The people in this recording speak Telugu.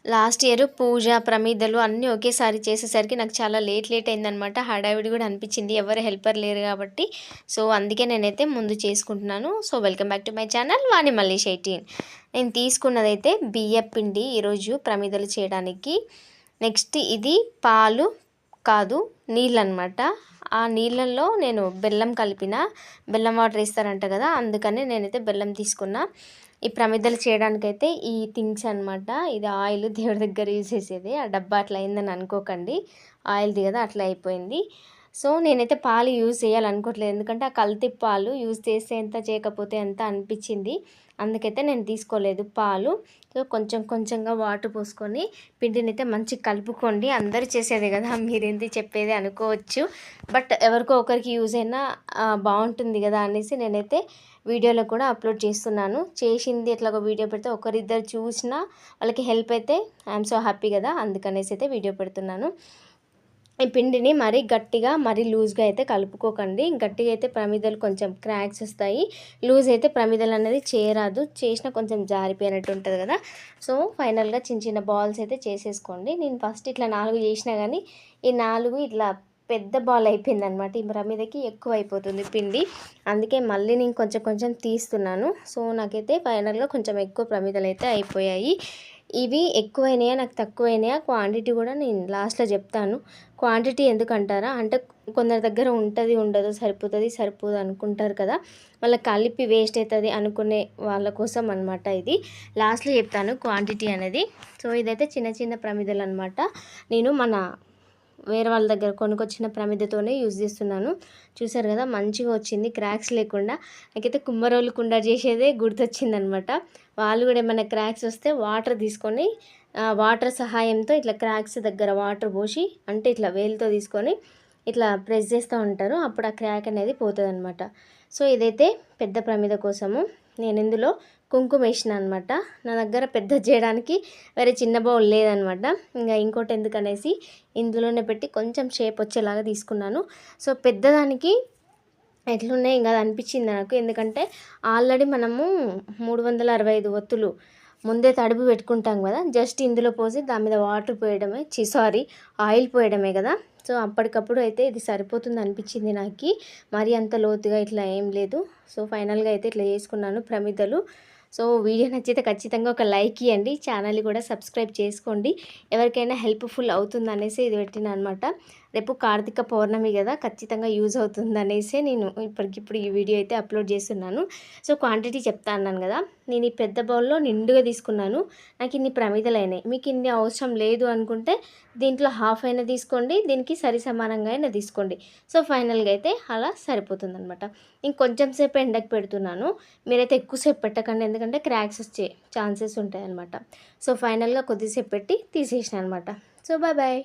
లాస్ట్ ఇయర్ పూజ, ప్రమిదలు అన్నీ ఒకేసారి చేసేసరికి నాకు చాలా లేట్ అయిందనమాట. హడావిడి కూడా అనిపించింది. ఎవరు హెల్పర్ లేరు కాబట్టి. సో, అందుకే నేనైతే ముందు చేసుకుంటున్నాను. So, welcome back to my channel Vani Mallesh 18. నేను తీసుకున్నదైతే బియ్యపిండి ఈరోజు ప్రమిదలు చేయడానికి. నెక్స్ట్ ఇది పాలు కాదు, నీళ్ళనమాట. ఆ నీళ్ళల్లో నేను బెల్లం కలిపిన. బెల్లం వాటర్ వేస్తారంట కదా, అందుకని నేనైతే బెల్లం తీసుకున్నా. ఈ ప్రమిదలు చేయడానికైతే ఈ థింగ్స్ అనమాట. ఇది ఆయిల్ దేవుడి దగ్గర యూజ్ చేసేది. ఆ డబ్బా అట్లా అయిందని అనుకోకండి, ఆయిల్ది కదా అట్లా అయిపోయింది. సో, నేనైతే పాలు యూజ్ చేయాలనుకోవట్లేదు, ఎందుకంటే ఆ కల్తీ పాలు యూజ్ చేస్తే ఎంత చేయకపోతే ఎంత అనిపించింది. అందుకైతే నేను తీసుకోలేదు పాలు. సో, కొంచెం కొంచెంగా వాటర్ పోసుకొని పిండిని అయితే మంచిగా కలుపుకోండి. అందరూ చేసేదే కదా, మీరేంటి చెప్పేది అనుకోవచ్చు. బట్ ఎవరికో ఒకరికి యూజ్ అయినా బాగుంటుంది కదా అనేసి నేనైతే వీడియోలో కూడా అప్లోడ్ చేస్తున్నాను. చేసింది ఇట్లా ఒక వీడియో పెడితే ఒకరిద్దరు చూసినా వాళ్ళకి హెల్ప్ అయితే ఐఎమ్ సో హ్యాపీ కదా, అందుకనేసి అయితే వీడియో పెడుతున్నాను. ఈ పిండిని మరీ గట్టిగా మరీ లూజ్గా అయితే కలుపుకోకండి. గట్టిగా అయితే ప్రమిదలు కొంచెం క్రాక్స్ వస్తాయి, లూజ్ అయితే ప్రమిదలు అనేది చేయరాదు. చేసినా కొంచెం జారిపోయినట్టు ఉంటుంది కదా. సో, ఫైనల్గా చిన్న చిన్న బాల్స్ అయితే చేసేసుకోండి. నేను ఫస్ట్ ఇట్లా 4 చేసినా కానీ ఈ 4 ఇట్లా పెద్ద బాల్ అయిపోయిందనమాట. ఈ ప్రమిదకి ఎక్కువ అయిపోతుంది పిండి, అందుకే మళ్ళీ నేను కొంచెం కొంచెం తీస్తున్నాను. సో, నాకైతే ఫైనల్గా కొంచెం ఎక్కువ ప్రమిదలు అయితే అయిపోయాయి. ఇవి ఎక్కువైనాయా నాకు తక్కువైనాయా క్వాంటిటీ కూడా నేను లాస్ట్లో చెప్తాను. క్వాంటిటీ ఎందుకంటారా అంటే కొందరి దగ్గర ఉంటుంది, ఉండదు, సరిపోదు అనుకుంటారు కదా, వాళ్ళకి కలిపి వేస్ట్ అవుతుంది అనుకునే వాళ్ళ కోసం అనమాట. ఇది లాస్ట్లో చెప్తాను క్వాంటిటీ అనేది. సో, ఇదైతే చిన్న చిన్న ప్రమిదలు అనమాట. నేను మన వేరే వాళ్ళ దగ్గర కొనుక్కొచ్చిన ప్రమిదతోనే యూజ్ చేస్తున్నాను. చూసారు కదా, మంచిగా వచ్చింది, క్రాక్స్ లేకుండా. నాకైతే కుమ్మరోళ్ళు కుండ చేసేదే గుర్తొచ్చిందనమాట. వాళ్ళు కూడా ఏమైనా క్రాక్స్ వస్తే వాటర్ తీసుకొని వాటర్ సహాయంతో ఇట్లా క్రాక్స్ దగ్గర వాటర్ పోసి అంటే ఇట్లా వేలుతో తీసుకొని ఇట్లా ప్రెస్ చేస్తూ ఉంటారు, అప్పుడు ఆ క్రాక్ అనేది పోతుంది అనమాట. సో, ఇదైతే పెద్ద ప్రమిద కోసము నేను ఇందులో కుంకుమ వేసిన అనమాట. నా దగ్గర పెద్ద చేయడానికి వేరే చిన్న బౌల్ లేదనమాట. ఇంకా ఇంకోటి ఎందుకనేసి ఇందులోనే పెట్టి కొంచెం షేప్ వచ్చేలాగా తీసుకున్నాను. సో, పెద్దదానికి ఎట్లున్నాయి ఇంకా అనిపించింది నాకు, ఎందుకంటే ఆల్రెడీ మనము 365 ఒత్తులు ముందే తడుపు పెట్టుకుంటాం కదా, జస్ట్ ఇందులో పోసి దాని మీద వాటర్ పోయడమే, ఆయిల్ పోయడమే కదా. సో, అప్పటికప్పుడు అయితే ఇది సరిపోతుంది అనిపించింది నాకు, మరి అంత లోతుగా ఇట్లా ఏం లేదు. సో, ఫైనల్గా అయితే ఇట్లా చేసుకున్నాను ప్రమిదలు. సో, వీడియో నచ్చితే ఖచ్చితంగా ఒక లైక్ ఇవ్వండి, ఛానల్ కూడా సబ్స్క్రైబ్ చేసుకోండి. ఎవరికైనా హెల్ప్ఫుల్ అవుతుంది అనేసి ఇది పెట్టిన అనమాట. రేపు కార్తీక పౌర్ణమి కదా, ఖచ్చితంగా యూజ్ అవుతుంది అనేసి నేను ఇప్పటికిప్పుడు ఈ వీడియో అయితే అప్లోడ్ చేస్తున్నాను. సో, క్వాంటిటీ చెప్తా అన్నాను కదా, నేను ఈ పెద్ద బౌల్లో నిండుగా తీసుకున్నాను. నాకు ఇన్ని ప్రమిదలు అయినాయి. మీకు ఇన్ని అవసరం లేదు అనుకుంటే దీంట్లో హాఫ్ అయినా తీసుకోండి, దీనికి సరి సమానంగా అయినా తీసుకోండి. సో, ఫైనల్గా అయితే అలా సరిపోతుంది అనమాట. ఇంకొంచెం సేపు ఎండకు పెడుతున్నాను, మీరైతే ఎక్కువసేపు పెట్టకండి, ఎందుకంటే క్రాక్స్ వచ్చే ఛాన్సెస్ ఉంటాయి అనమాట. సో, ఫైనల్గా కొద్దిసేపు పెట్టి తీసేసిన అనమాట. So, bye bye.